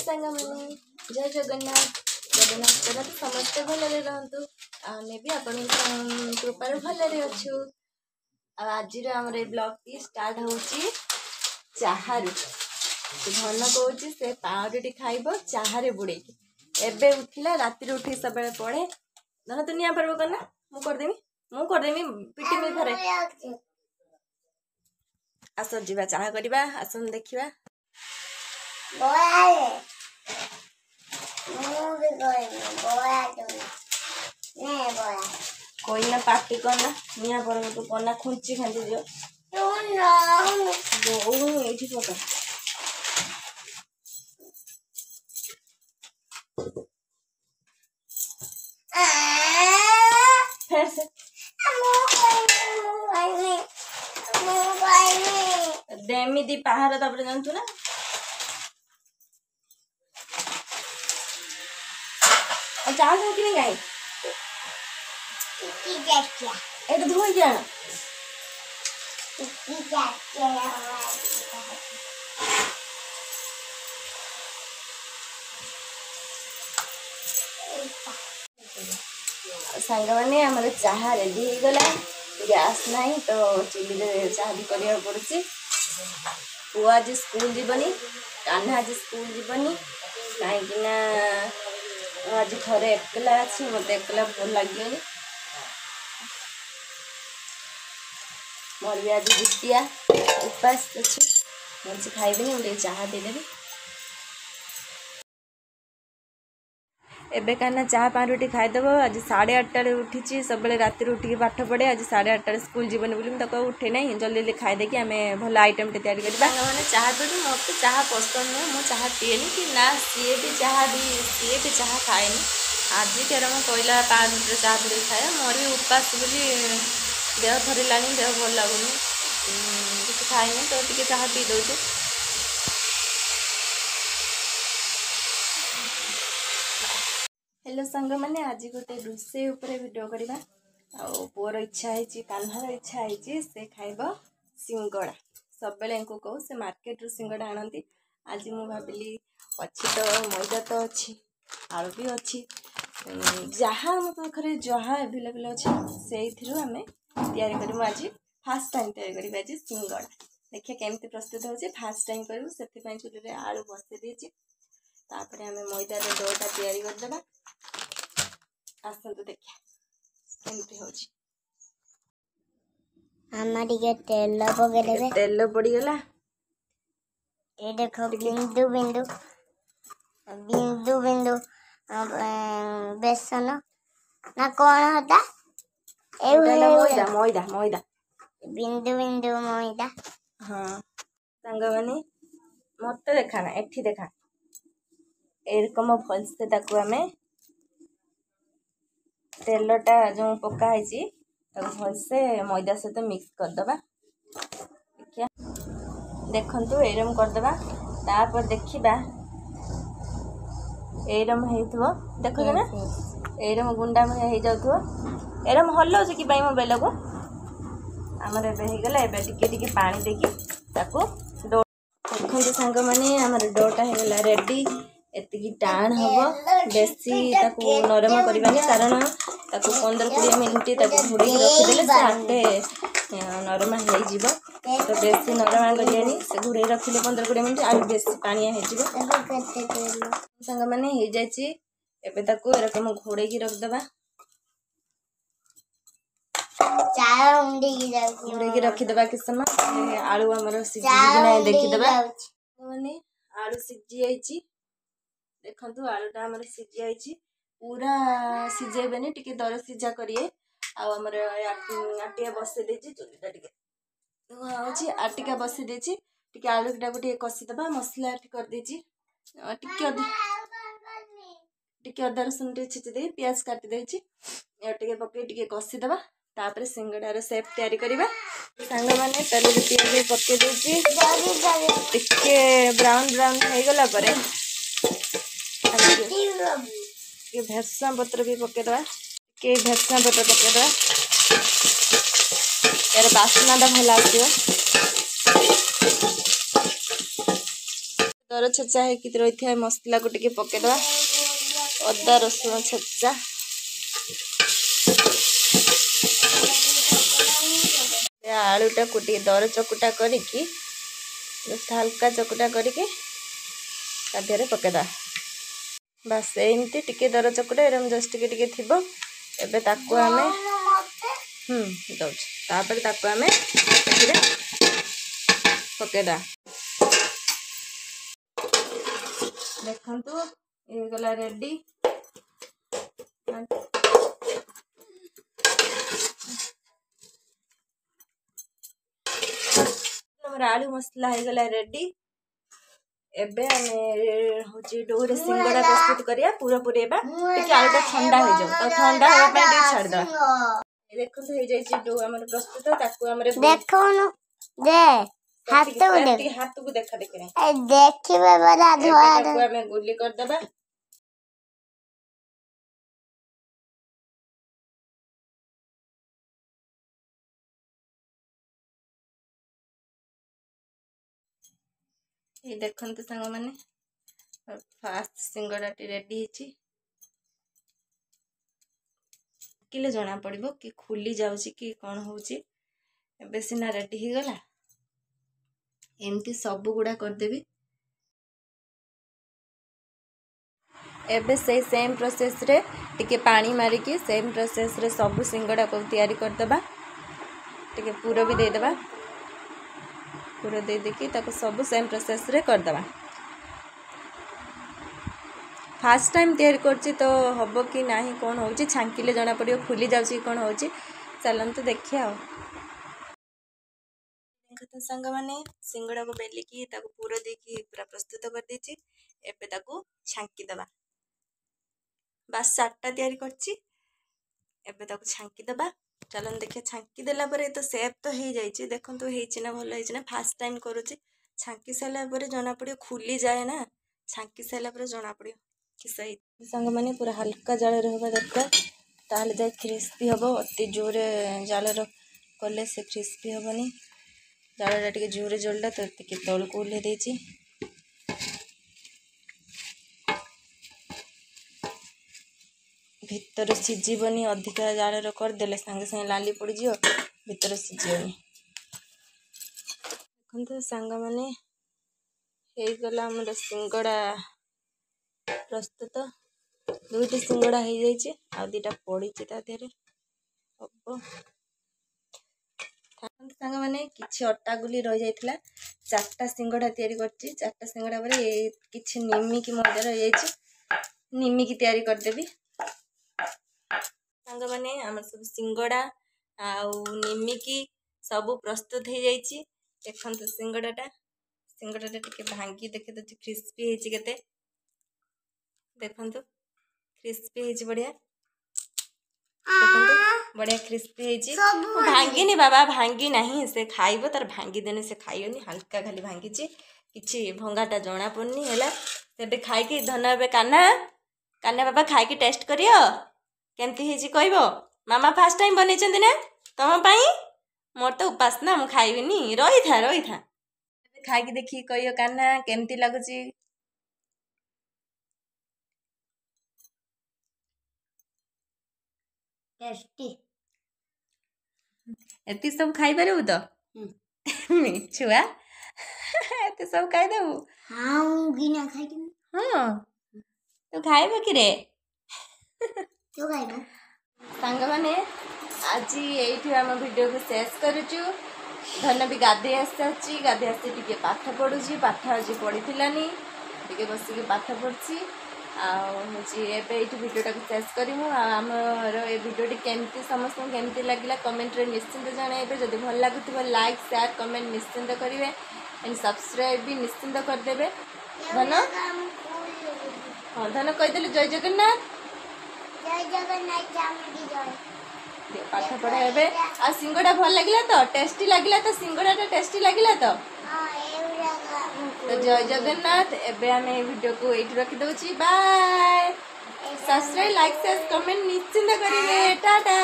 सांग मैंने जय जगन्नाथ जगन्नाथ समस्ते भलरे रहतु आमे भी आपण कृपार भलरे अच्छु। आज आमर ब्लॉग टी स्टार्ट होची चाहारू धन कौच से पाउरुटी खाइब चाहारे बुड़े एबे उठिला राति उठी सब पढ़े धन तू निया पार्ब करना मुझेदेमी पिटी में थरे आस जा चाह करवा आसन देखा कोई ना पार्टी करना निया पर तू करना खुंची खांची जो ये पका देमी दी पहाड़ तापर जानतु ना चाह हो कि नहीं गाय ये तो धोई जाना सांग मैंने आम चाह रेडी हो गला गैस नहीं तो चुली चाह भी करने पड़ुची पु आज स्कूल जीवनी कान्हा आज स्कूल जीवनी कहीं आज घरे एकला अच्छी मत एकला भल लगे मोर भी आज द्वितीया उपास अच्छी मुझे खाइबी मुझे चाह देदेवी एबे कहना चाह पाउरुटी खाईदेव आज 8:30 उठी सब राति उठिक पाठ पढ़े आज 8:30 स्कूल जीवन बोली उठे ना जल्दी जल्दी खाईदेकी आम भल आइटम टे तैयारी करवा मैंने चाह पीती मत चाह पसंद नुहे मुझे चाह पीएनि कि ना सी भी चाह खाएनि आज तेर मैं कहला 5 मिनट चाह पी खाए मोर भी उपास बोली देह थरला देह भल लगुनि किसी खाएनि तो टी चाह पी दौचे हेलो सांग मैंने आज गोटे रोषे वीडियो करवा पुअर इच्छा है कान्हार इच्छा है से खाइब सिंगड़ा सब कहू से मार्केट रू सिंगड़ा आनती आज मु भाविली अच्छी तो मैदा तो अच्छी आलू भी अच्छी जहाँ आम पाखे जहाँ एभेलेबल अच्छे से आम या आज फास्ट टाइम तैयारी कर आज सिंगड़ा देखिए केमती प्रस्तुत हो फास्ट टाइम करूँ से चुली आलू बसई देती तापर आम मैदार डोटा तैयारी करदेबा आसतु देखिए केमती होची तेल पकड़े तेल पड़गला ये देखो बिंदु बिंदु बिंदु बिंदु बेसन ना कौन होता मैदा मैदा मैदा बिंदु बिंदु मैदा हाँ सांग माने मत देखा ना एठी देखा एरकम भलसे ताकू आम तेलटा जो पकाई भलसे मैदा सहित मिक्स करदे देखिए देखु एरम करदे तापर देखा एरम हो देखो ना एरम गुंडा हो जाऊ एरम हल्लाऊँ कि मो बेल को आमर एगला टे पानी देकी देखते सांग मैंने आमर डोटा होगा रेडी एति टाण हम बेसी नरम करवानी कारण 15-20 मिनिट घोड़े रखीदे से हाथे नरम हो तो बेसी नरम करें से घोड़े रखिले 15-20 मिनिट आ बेसी पानिया हो सांग मैंने हो जाए एरकम घोड़े रखदे घोड़े रखीदे कि समय आलू आमर सिझी देखीदे मैंने आलू सिझी देखु आलूटा आमर सिझी आई पूरा सिझेबेनि टिके दर सिझा करिए आमर आटिया बसई देछि चुलीटा टिके धुआ आटिका बसई देछि टिके आलूटा को कषिदबा मसला कर देछि टिके अदा रसुन छेची दे प्याज काटी देछि टिके पकई टिके कषिदबा तापर सिंगड़ार सेप तैयारी करवा सांग मैंने तेल पियाज पकई देछि टिके ब्राउन ब्राउन हो गला परे भेरसुआ पत्र भी पकईदे कि भेरसुआ पत्र पकईदे यार बास्नाटा भल आस दर छेचा है रही मसला को टिके पकेदवा अदा रसुण छेचा आलूटा को टिके दर चकुटा करिकी हल्का चकुटा करिकी ता देहरे पकेदा बस एमती टिके दर चकुटा एरम जस्ट टिके टिके थिबो एबे ताको आमे दउछ तापर ताको आमे पकेदा देखंतु ये गला रेडी आलू मसला हो गला रेडी एबे हमें होची डोरे सिंगड़ा प्रस्तुत करिया पूरा पूरी एबा टिके आलूटा ठंडा हो जाओ तो ठंडा होबा पे टिके छाड़ दो देखो तो हो जाई छी डो हमर प्रस्तुत ताकू हमरे देखो न दे हाथ को देखा देखे ए देखिबे बड़ा धोआ ताकू हमें गुली कर देबा ये देखते सांग मैंने फास्ट सिंगड़ा रेडी किले जना पड़ो कि खुली जाऊँगी कि कौन होची एबे सिना रेडी हो गला एमती सब गुड़ा करदेवी एबे से सेम प्रोसेस रे टिके पानी मारिकी सेम प्रोसेस रे सब सिंगड़ा को तैयारी करदेबा टिके पूरा भी देदेबा पूरा दे देखी ताको सब सेम प्रोसेस रे करदेबा फास्ट टाइम तैयारी करछि तो हबो कि नाही कौन होची छांकिले जना पड़ियो खुली जाउछि कौन होची चलंतु देखिया देखत संग माने सिंगड़ा को बेली की ताको पूरा देखी पूरा प्रस्तुत कर देछि एबे ताको छांकी देबा बस 7टा तैयारी करछि एबे ताको छांकी देबा चलन देखिए छांकी देला परे तो सेप तो हो जाइए देखो होइछि ना भल होइछि ना फास्ट टाइम करूछि छांकी साला परे जना पड़ियो खुली जाए ना छांकी साला परे जना पड़ियो कि सही संग माने पूरा हल्का जाल रहबा दरकार ताले जाय क्रिस्पी हबो अति जोरे जाल कले से क्रिस्पी हबनी जालटा टिके जोरे जलटा तो टिके तल को उल्हे देछि भितर सीझीबनी अधिका जाल करदेले सांगे सांगे लाली पड़ जियो भितर सीझीबनी देखो सांग माने हो गला हमर सिंगड़ा प्रस्तुत 2टी सिंगड़ा हो जाइए आ 2टा पड़ी ता देहरे हम सांग माने किछि अट्टा गुली रही जाइथिला 4टा सिंगड़ा तैयारी करछि 4टा सिंगड़ा पर किछि निमिकी मजा रही जाइए निमिकी तैयारी करदेबी सांग माने हमर सब सिंगड़ा आउ निमिकी सब प्रस्तुत हो जाइए देखंतु सिंगड़ाटा टिके भांगी देखे तो क्रिस्पी होइछि केते देखंतु क्रिस्पी होइछि बढ़िया देखंतु बढ़िया क्रिस्पी होइछि भांगी बाबा भांगी नहीं से खाइबो तार भांगी देने से खाइयोनी हल्का खाली भांगी किछि भंगाटा जना पड़नी हैला सेबे खाई की धन एबे कान्हा बाबा खाई की टेस्ट करियो केमती होइछि कहबो मामा फास्ट टाइम बनै छथि ना तम पई मोर तो उपास ना मु खाइबिनी रही था खाई की देखी कहियो कान्हा केमती लागुछि टेस्टी एति सब खाई पारू तो मिछुआ एति सब खाई देबू हां गिना खाई हां तो खाइबो कि रे तो खाइबो सांग माने आज एठी हम वीडियो को शेष करूछु धन भी गाधे आसी टिके पाठ पढ़ुची पाठ आज पढ़ी टिके बस पाठ पढ़ी आबे भिडियोटा को शेष करूँ आमर ए भिडियोटी केमती समस्त केमती लगे कमेंट रे निश्चिंत जनइबे जदि भल लगुव लाइक शेयर कमेंट निश्चिंत करेंगे एंड सब्सक्राइब भी निश्चिंत करदे धन हाँ धन कहीदेलु जय जगन्नाथ पाठ पढ़ा हे आ सिंगड़ा भल लगे तो टेस्टी लगे तो सिंगड़ा टेस्टी लगे तो जय जगन्नाथ एबे हमें वीडियो को ये रखी दउची bye subscribe like share comment निश्चिंत करेंगे टाटा।